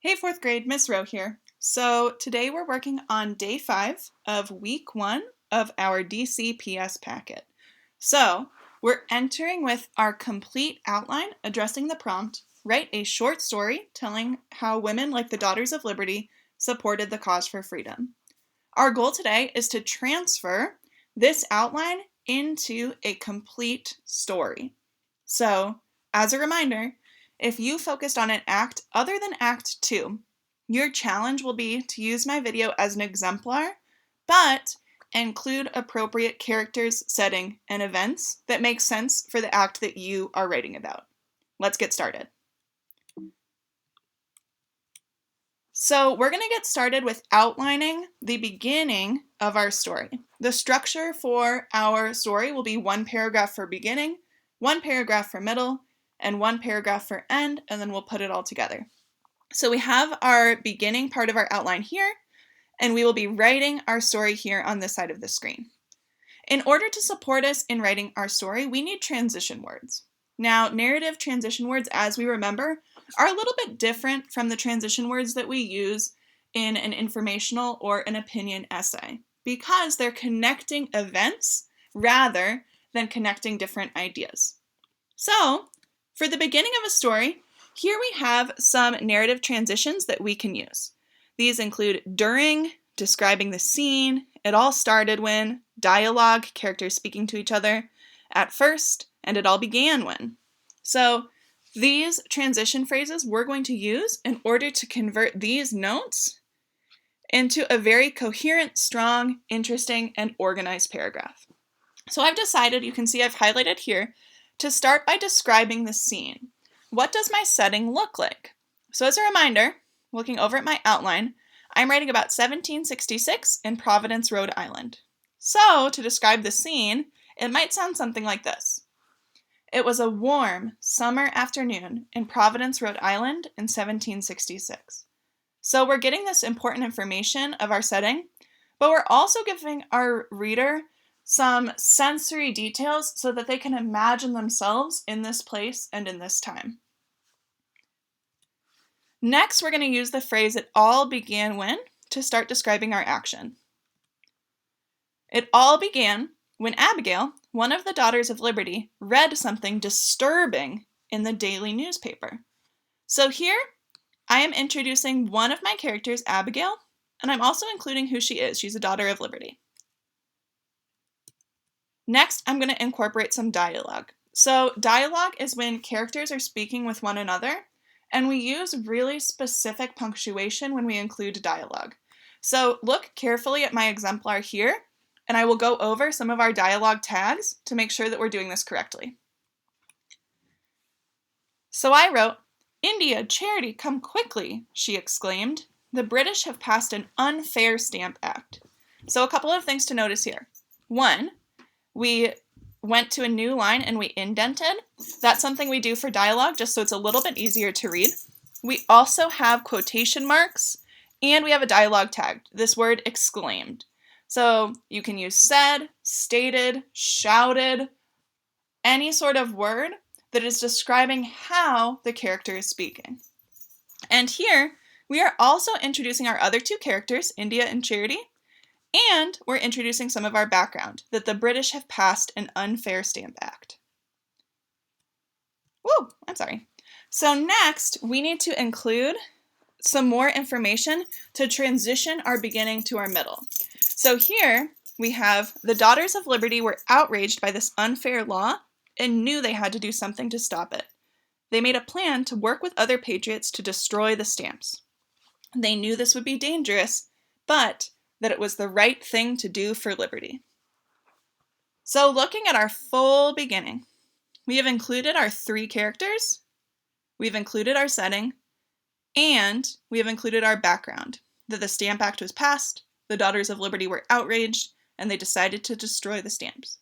Hey, fourth grade, Miss Rowe here. So today we're working on day 5 of week 1 of our DCPS packet. So we're entering with our complete outline addressing the prompt, write a short story telling how women like the Daughters of Liberty supported the cause for freedom. Our goal today is to transfer this outline into a complete story. So, as a reminder, if you focused on an act other than Act 2, your challenge will be to use my video as an exemplar, but include appropriate characters, setting, and events that make sense for the act that you are writing about. Let's get started. So we're going to get started with outlining the beginning of our story. The structure for our story will be 1 paragraph for beginning, 1 paragraph for middle, and 1 paragraph for end, and then we'll put it all together. So we have our beginning part of our outline here, and we will be writing our story here on this side of the screen. In order to support us in writing our story, we need transition words. Now, narrative transition words, as we remember, are a little bit different from the transition words that we use in an informational or an opinion essay because they're connecting events rather than connecting different ideas. So, for the beginning of a story, here we have some narrative transitions that we can use. These include during, describing the scene, it all started when, dialogue, characters speaking to each other, at first, and it all began when. So these transition phrases we're going to use in order to convert these notes into a very coherent, strong, interesting, and organized paragraph. So I've decided, you can see I've highlighted here, to start by describing the scene. What does my setting look like? So as a reminder, looking over at my outline, I'm writing about 1766 in Providence, Rhode Island. So to describe the scene, it might sound something like this. It was a warm summer afternoon in Providence, Rhode Island in 1766. So we're getting this important information of our setting, but we're also giving our reader some sensory details so that they can imagine themselves in this place and in this time. Next, we're going to use the phrase "it all began when" to start describing our action. It all began when Abigail, one of the Daughters of Liberty, read something disturbing in the daily newspaper. So here, I am introducing one of my characters, Abigail, and I'm also including who she is. She's a Daughter of Liberty. Next, I'm going to incorporate some dialogue. So dialogue is when characters are speaking with one another, and we use really specific punctuation when we include dialogue. So look carefully at my exemplar here, and I will go over some of our dialogue tags to make sure that we're doing this correctly. So I wrote, "India, Charity, come quickly," she exclaimed. "The British have passed an unfair Stamp Act." So a couple of things to notice here. One, we went to a new line and we indented. That's something we do for dialogue just so it's a little bit easier to read. We also have quotation marks and we have a dialogue tag, this word exclaimed. So you can use said, stated, shouted, any sort of word that is describing how the character is speaking. And here we are also introducing our other 2 characters, India and Charity. And we're introducing some of our background, that the British have passed an unfair Stamp Act. So next, we need to include some more information to transition our beginning to our middle. So here we have the Daughters of Liberty were outraged by this unfair law and knew they had to do something to stop it. They made a plan to work with other patriots to destroy the stamps. They knew this would be dangerous, but that it was the right thing to do for liberty. So looking at our full beginning, we have included our 3 characters, we've included our setting, and we have included our background, that the Stamp Act was passed, the Daughters of Liberty were outraged, and they decided to destroy the stamps.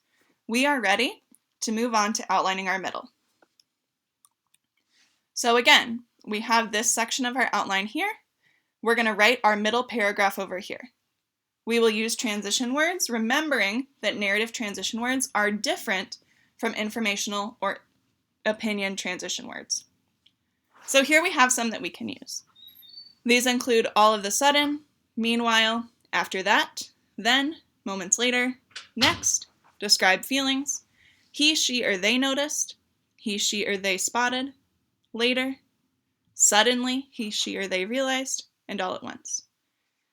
We are ready to move on to outlining our middle. So again, we have this section of our outline here. We're going to write our middle paragraph over here. We will use transition words, remembering that narrative transition words are different from informational or opinion transition words. So here we have some that we can use. These include all of the sudden, meanwhile, after that, then, moments later, next, describe feelings, he, she, or they noticed, he, she, or they spotted, later, suddenly, he, she, or they realized, and all at once.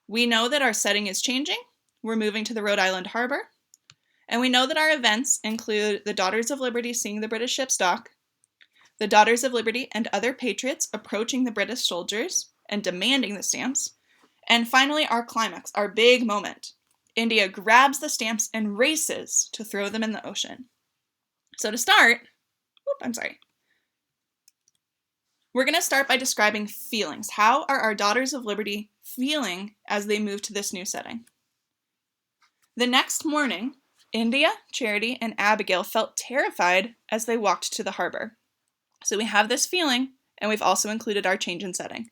We know that our setting is changing. We're moving to the Rhode Island harbor. And we know that our events include the Daughters of Liberty seeing the British ship's dock, the Daughters of Liberty and other patriots approaching the British soldiers and demanding the stamps, and finally our climax, our big moment. India grabs the stamps and races to throw them in the ocean. So to start, we're going to start by describing feelings. How are our Daughters of Liberty feeling as they move to this new setting? The next morning, India, Charity, and Abigail felt terrified as they walked to the harbor. So we have this feeling, and we've also included our change in setting.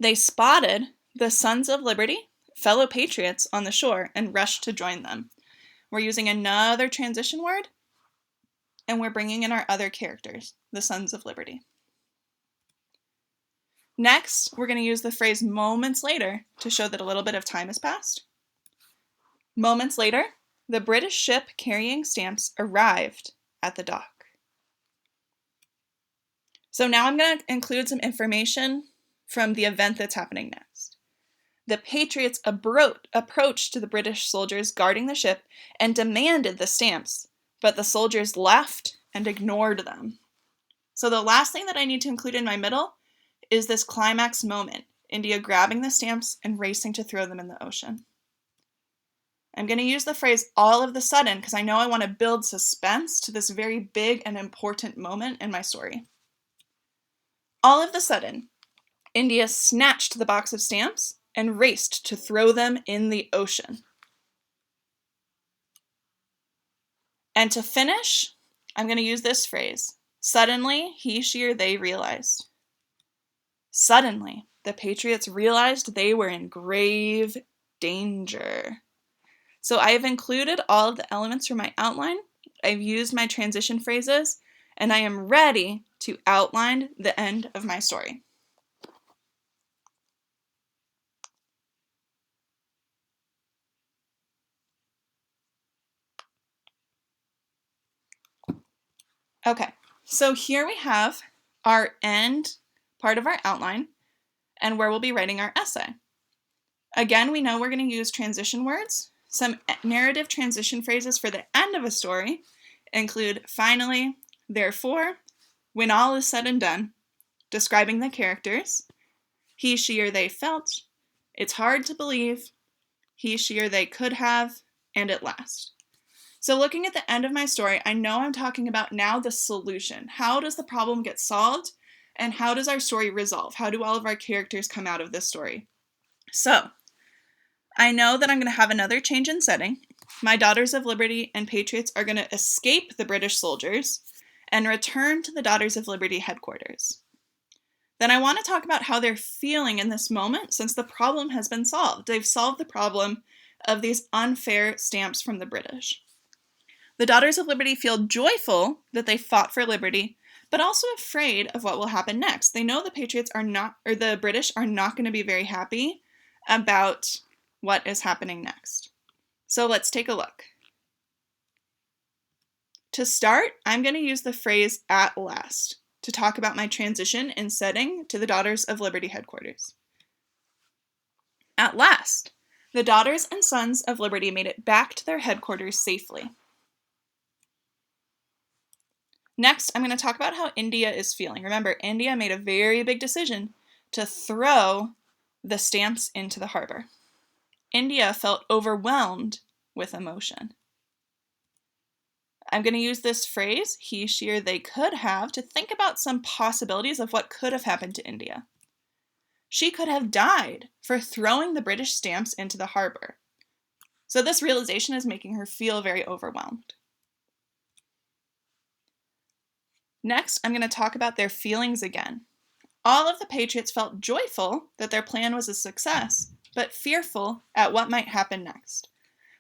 They spotted the Sons of Liberty, fellow patriots, on the shore and rushed to join them. We're using another transition word, and we're bringing in our other characters, the Sons of Liberty. Next, we're going to use the phrase moments later to show that a little bit of time has passed. Moments later, the British ship carrying stamps arrived at the dock. So now I'm going to include some information from the event that's happening next. The Patriots approached the British soldiers guarding the ship and demanded the stamps, but the soldiers left and ignored them. So the last thing that I need to include in my middle is this climax moment, India grabbing the stamps and racing to throw them in the ocean. I'm going to use the phrase all of the sudden because I know I want to build suspense to this very big and important moment in my story. All of the sudden, India snatched the box of stamps and raced to throw them in the ocean. And to finish, I'm going to use this phrase. Suddenly, he, she, or they realized. Suddenly, the Patriots realized they were in grave danger. So I have included all of the elements from my outline. I've used my transition phrases, and I am ready to outline the end of my story. Okay, so here we have our end part of our outline and where we'll be writing our essay. Again, we know we're going to use transition words. Some narrative transition phrases for the end of a story include finally, therefore, when all is said and done, describing the characters, he, she, or they felt, it's hard to believe, he, she, or they could have, and at last. So looking at the end of my story, I know I'm talking about now the solution. How does the problem get solved? And how does our story resolve? How do all of our characters come out of this story? So, I know that I'm going to have another change in setting. My Daughters of Liberty and Patriots are going to escape the British soldiers and return to the Daughters of Liberty headquarters. Then I want to talk about how they're feeling in this moment since the problem has been solved. They've solved the problem of these unfair stamps from the British. The Daughters of Liberty feel joyful that they fought for liberty, but also afraid of what will happen next. They know the the British are not going to be very happy about what is happening next. So let's take a look. To start, I'm going to use the phrase at last to talk about my transition in setting to the Daughters of Liberty headquarters. At last, the Daughters and Sons of Liberty made it back to their headquarters safely. Next, I'm going to talk about how India is feeling. Remember, India made a very big decision to throw the stamps into the harbor. India felt overwhelmed with emotion. I'm going to use this phrase, he, she, or they could have, to think about some possibilities of what could have happened to India. She could have died for throwing the British stamps into the harbor. So this realization is making her feel very overwhelmed. Next, I'm going to talk about their feelings again. All of the Patriots felt joyful that their plan was a success, but fearful at what might happen next.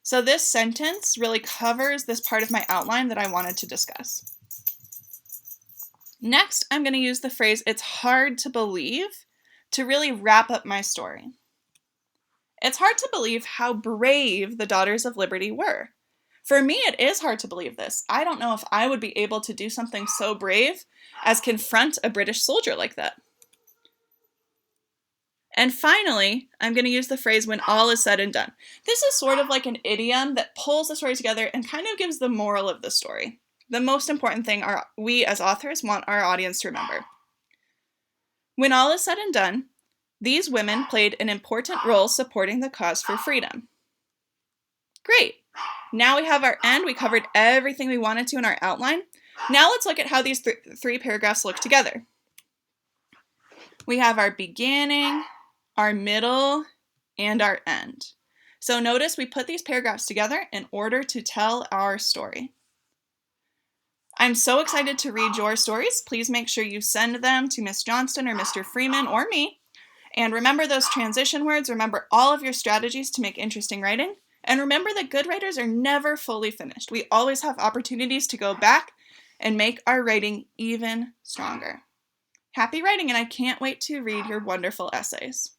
So this sentence really covers this part of my outline that I wanted to discuss. Next, I'm going to use the phrase, "it's hard to believe," to really wrap up my story. It's hard to believe how brave the Daughters of Liberty were. For me, it is hard to believe this. I don't know if I would be able to do something so brave as confront a British soldier like that. And finally, I'm going to use the phrase, "when all is said and done." This is sort of like an idiom that pulls the story together and kind of gives the moral of the story. The most important thing we as authors want our audience to remember. When all is said and done, these women played an important role supporting the cause for freedom. Great. Now we have our end. We covered everything we wanted to in our outline. Now let's look at how these three paragraphs look together. We have our beginning, our middle, and our end. So notice we put these paragraphs together in order to tell our story. I'm so excited to read your stories. Please make sure you send them to Miss Johnston or Mr. Freeman or me. And remember those transition words. Remember all of your strategies to make interesting writing. And remember that good writers are never fully finished. We always have opportunities to go back and make our writing even stronger. Happy writing, and I can't wait to read your wonderful essays.